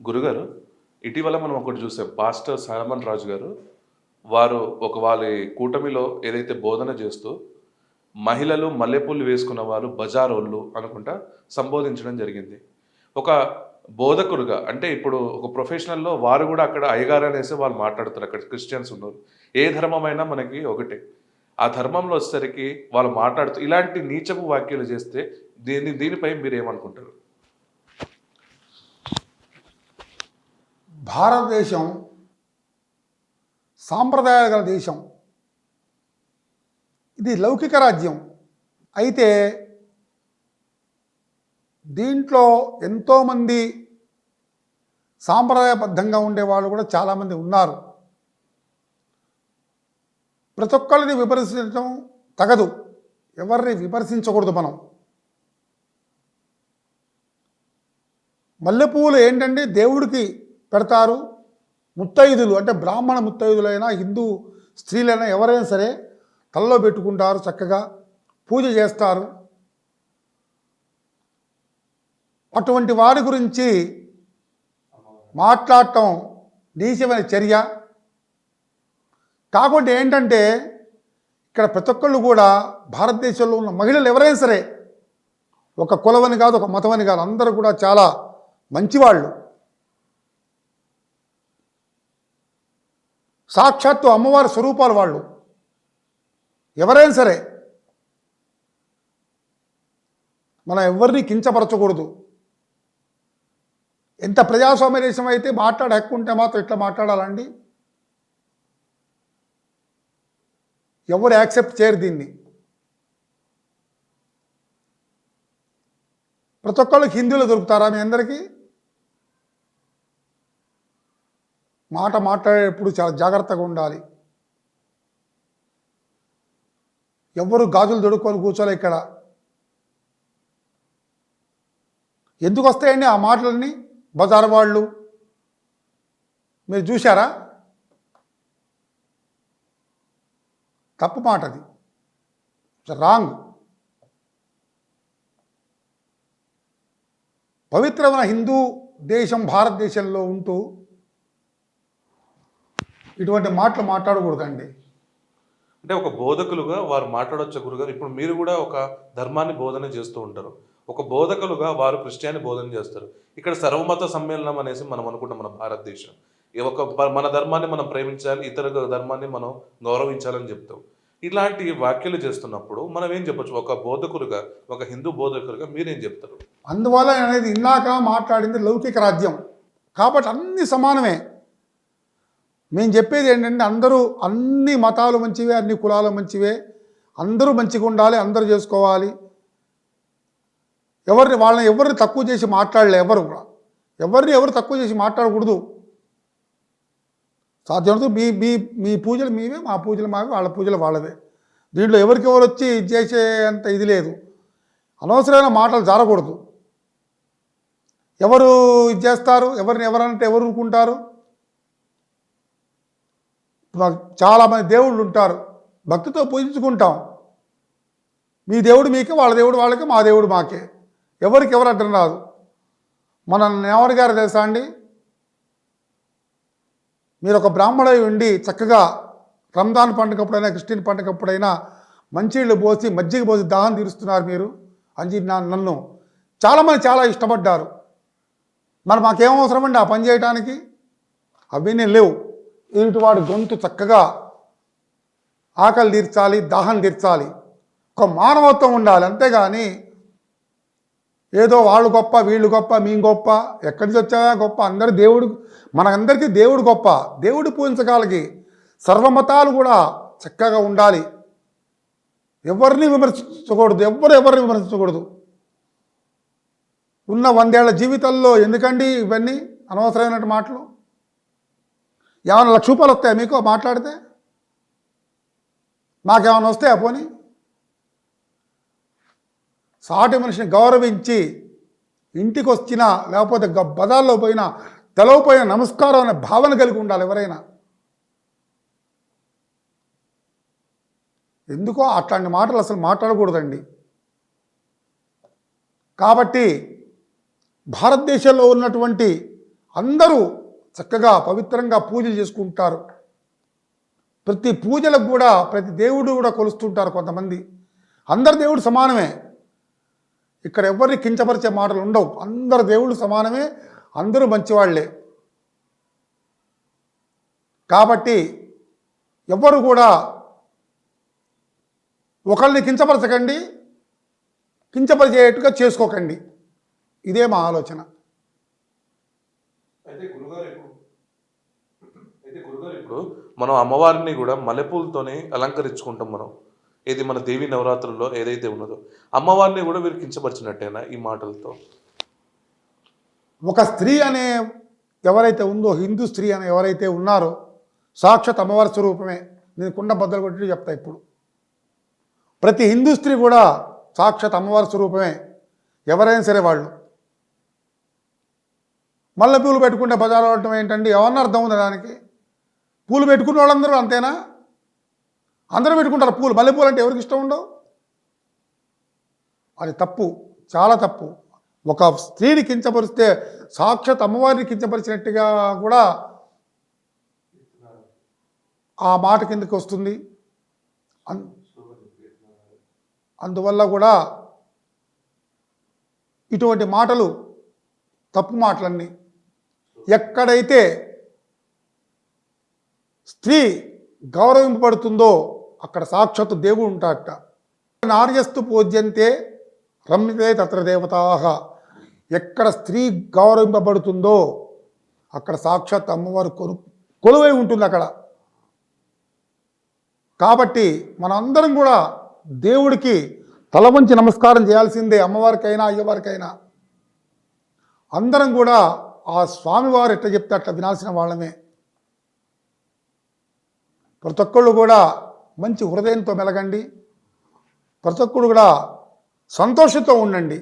గురుగారు, ఇటీవల మనం ఒకటి చూసాం. పాస్టర్ సాలమన్ రాజు గారు, వారు వాళ్ళ కూటమిలో ఏదైతే బోధన చేస్తూ, మహిళలు మల్లెపూలు వేసుకున్న వారు బజారోళ్ళు అనుకుంటా సంబోధించడం జరిగింది. ఒక బోధకుడుగా అంటే ఇప్పుడు ఒక ప్రొఫెషనల్‌లో వారు గూడా అక్కడ అయ్యగారు అనేసి వాళ్ళు మాట్లాడుతారు. అక్కడ క్రిస్టియన్స్ ఉన్నారు. ఏ ధర్మమైనా మనకి ఒకటే. ఆ ధర్మంలో వచ్చేసరికి వాళ్ళు మాట్లాడుతూ ఇలాంటి నీచపు వ్యాఖ్యలు చేస్తే దీనిపై మీరేమనుకుంటారు? భారతదేశం సాంప్రదాయాలు గల దేశం. ఇది లౌకిక రాజ్యం. అయితే దీంట్లో ఎంతోమంది సాంప్రదాయబద్ధంగా ఉండేవాళ్ళు కూడా చాలామంది ఉన్నారు. ప్రతి ఒక్కరిని విమర్శించడం తగదు, ఎవరిని విమర్శించకూడదు. మనం మల్లెపూలు ఏంటంటే దేవుడికి పెడతారు. ముత్తైదులు అంటే బ్రాహ్మణ ముత్తైదులైనా హిందూ స్త్రీలైనా ఎవరైనా సరే తలలో పెట్టుకుంటారు, చక్కగా పూజ చేస్తారు. అటువంటి వారి గురించి మాట్లాడటం నీచమైన చర్య. కాకుండా ఏంటంటే ఇక్కడ ప్రతి ఒక్కళ్ళు కూడా భారతదేశంలో ఉన్న మహిళలు ఎవరైనా సరే, ఒక కులమని కాదు, ఒక మతమని కాదు, అందరూ కూడా చాలా మంచివాళ్ళు. సాక్షాత్తు అమ్మవారి స్వరూపాలు వాళ్ళు. ఎవరైనా సరే మనం ఎవరిని కించపరచకూడదు. ఎంత ప్రజాస్వామ్య దేశం అయితే మాట్లాడే హక్కు ఉంటే మాత్రం ఇట్లా మాట్లాడాలండి? ఎవరు యాక్సెప్ట్ చేయరు దీన్ని. ప్రతి ఒక్కళ్ళకి హిందీలో దొరుకుతారా మీ అందరికీ? మాట్లాడేటప్పుడు చాలా జాగ్రత్తగా ఉండాలి. ఎవరు గాజులు దొడుక్కొని కూర్చోలే ఇక్కడ. ఎందుకు వస్తాయండి ఆ మాటలన్నీ? బజారు వాళ్ళు మీరు చూశారా? తప్పు మాట, అది రాంగ్. పవిత్రమైన హిందూ దేశం భారతదేశంలో ఉంటూ ఇటువంటి మాటలు మాట్లాడకూడదండి. అంటే ఒక బోధకులుగా వారు మాట్లాడొచ్చా గురుగారు? ఇప్పుడు మీరు కూడా ఒక ధర్మాన్ని బోధన చేస్తూ ఉంటారు. ఒక బోధకులుగా వారు క్రిస్టియాని బోధన చేస్తారు. ఇక్కడ సర్వమత సమ్మేళనం అనేసి మనం అనుకుంటాం. మన భారతదేశం మన ధర్మాన్ని మనం ప్రేమించాలి, ఇతర ధర్మాన్ని మనం గౌరవించాలని చెప్తాం. ఇలాంటి వ్యాఖ్యలు చేస్తున్నప్పుడు మనం ఏం చెప్పొచ్చు? ఒక బోధకులుగా, ఒక హిందూ బోధకులుగా మీరేం చెప్తారు? అందువల్ల అనేది ఇందాక మాట్లాడింది లౌకిక రాజ్యం కాబట్టి అన్ని సమానమే. మేము చెప్పేది ఏంటంటే అందరూ, అన్ని మతాలు మంచివే, అన్ని కులాలు మంచివే, అందరూ మంచిగా ఉండాలి, అందరూ చేసుకోవాలి. వాళ్ళని ఎవరిని తక్కువ చేసి మాట్లాడలే. ఎవరు తక్కువ చేసి మాట్లాడకూడదు. సాధ్యమైనంత మీ పూజలు మీవే, మా పూజలు మావే, వాళ్ళ పూజలు వాళ్ళవే. దీంట్లో ఎవరికెవరు వచ్చి ఇది చేసేంత ఇది లేదు. అనవసరమైన మాటలు జారకూడదు. ఎవరు ఇది చేస్తారు, ఎవరంటే ఎవరు ఊరుకుంటారు? చాలామంది దేవుళ్ళు ఉంటారు, భక్తితో పూజించుకుంటాం. మీ దేవుడు మీకే, వాళ్ళ దేవుడు వాళ్ళకే, మా దేవుడు మాకే. ఎవరు అడ్డం రాదు. మన నేవర్ గారు తెలుసా అండి? మీరు ఒక బ్రాహ్మణుడై ఉండి చక్కగా రంజాన్ పండుగప్పుడైనా, క్రిస్టియన్ పండుగప్పుడైనా మంచినీళ్ళు పోసి, మజ్జిగ పోసి దాహం తీరుస్తున్నారు మీరు అని నన్ను చాలామంది చాలా ఇష్టపడ్డారు. మరి మాకేం అవసరం అండి ఆ పని చేయడానికి? అవన్నీ లేవు. ఇటువాడు గొంతు చక్కగా ఆకలి తీర్చాలి, దాహం తీర్చాలి, ఒక మానవత్వం ఉండాలి. అంతేగాని ఏదో వాళ్ళు గొప్ప, వీళ్ళు గొప్ప, మీ గొప్ప, ఎక్కడి నుంచి వచ్చావా గొప్ప, అందరి దేవుడు, మనందరికీ దేవుడు గొప్ప. దేవుడు పూజించగలిగి సర్వమతాలు కూడా చక్కగా ఉండాలి. ఎవరిని విమర్శించకూడదు, ఎవరిని విమర్శించకూడదు. ఉన్న 100 ఏళ్ల జీవితంలో ఎందుకండి ఇవన్నీ అనవసరమైన మాటలు? ఏమైనా ₹1,00,000 వస్తాయా మీకు మాట్లాడితే? మాకేమైనా వస్తాయా? పోనీ సాటి మనిషిని గౌరవించి ఇంటికి వచ్చినా, లేకపోతే బజార్లో పోయినా, తెలవపోయిన నమస్కారం అనే భావన కలిగి ఉండాలి ఎవరైనా. ఎందుకో అట్లాంటి మాటలు అసలు మాట్లాడకూడదండి. కాబట్టి భారతదేశంలో ఉన్నటువంటి అందరూ చక్కగా పవిత్రంగా పూజలు చేసుకుంటారు. ప్రతి పూజలకు కూడా ప్రతి దేవుడు కూడా కొలుస్తుంటారు కొంతమంది. అందరు దేవుడు సమానమే, ఇక్కడ ఎవరిని కించపరిచే మాటలు ఉండవు. అందరు దేవుళ్ళు సమానమే, అందరూ మంచివాళ్లే. కాబట్టి ఎవరు కూడా ఒకరిని కించపరచకండి, కించపరిచేట్టుగా చేసుకోకండి. ఇదే మా ఆలోచన. అయితే గురుగారు ఇప్పుడు మనం అమ్మవారిని కూడా మల్లెపూలతోనే అలంకరించుకుంటాం మనం. ఇది మన దేవి నవరాత్రుల్లో ఏదైతే ఉన్నదో అమ్మవారిని కూడా వీరు కించపరిచినట్టేనా ఈ మాటలతో? ఒక స్త్రీ అనే ఎవరైతే ఉందో, హిందూ స్త్రీ అనే ఎవరైతే ఉన్నారో సాక్షాత్ అమ్మవారి స్వరూపమే. నేను కుండ బద్దలు కొట్టి చెప్తా. ఇప్పుడు ప్రతి హిందూ స్త్రీ కూడా సాక్షాత్ అమ్మవారి స్వరూపమే. ఎవరైనా సరే వాళ్ళు మల్లె పూలు పెట్టుకుంటే బజారు అవటం ఏంటండి? ఏమన్నా అర్థం ఉంది దానికి? పూలు పెట్టుకున్న వాళ్ళందరూ అంతేనా? అందరూ పెట్టుకుంటారు పూలు. మల్లెపూలు అంటే ఎవరికి ఇష్టం ఉండవు? అది తప్పు, చాలా తప్పు. ఒక స్త్రీని కించపరిస్తే సాక్షాత్ అమ్మవారిని కించపరిచినట్టుగా కూడా ఆ మాట కిందకి వస్తుంది. అందువల్ల కూడా ఇటువంటి మాటలు తప్పు మాటలన్నీ. ఎక్కడైతే స్త్రీ గౌరవింపబడుతుందో అక్కడ సాక్షాత్తు దేవుడు ఉంటాడట. నార్యస్తు పూజ్యంతే రమ్యతే తత్ర దేవతాః. ఎక్కడ స్త్రీ గౌరవింపబడుతుందో అక్కడ సాక్షాత్ అమ్మవారు కొలువై ఉంటుంది అక్కడ. కాబట్టి మనందరం కూడా దేవుడికి తల వంచి నమస్కారం చేయాల్సిందే. అమ్మవారికైనా అయ్యవారికైనా అందరం కూడా ఆ స్వామివారు ఎట్లా చెప్తే అట్లా వినాల్సిన వాళ్ళమే. ప్రతి ఒక్కళ్ళు కూడా మంచి హృదయంతో మెలగండి. ప్రతి ఒక్కళ్ళు కూడా సంతోషంతో ఉండండి.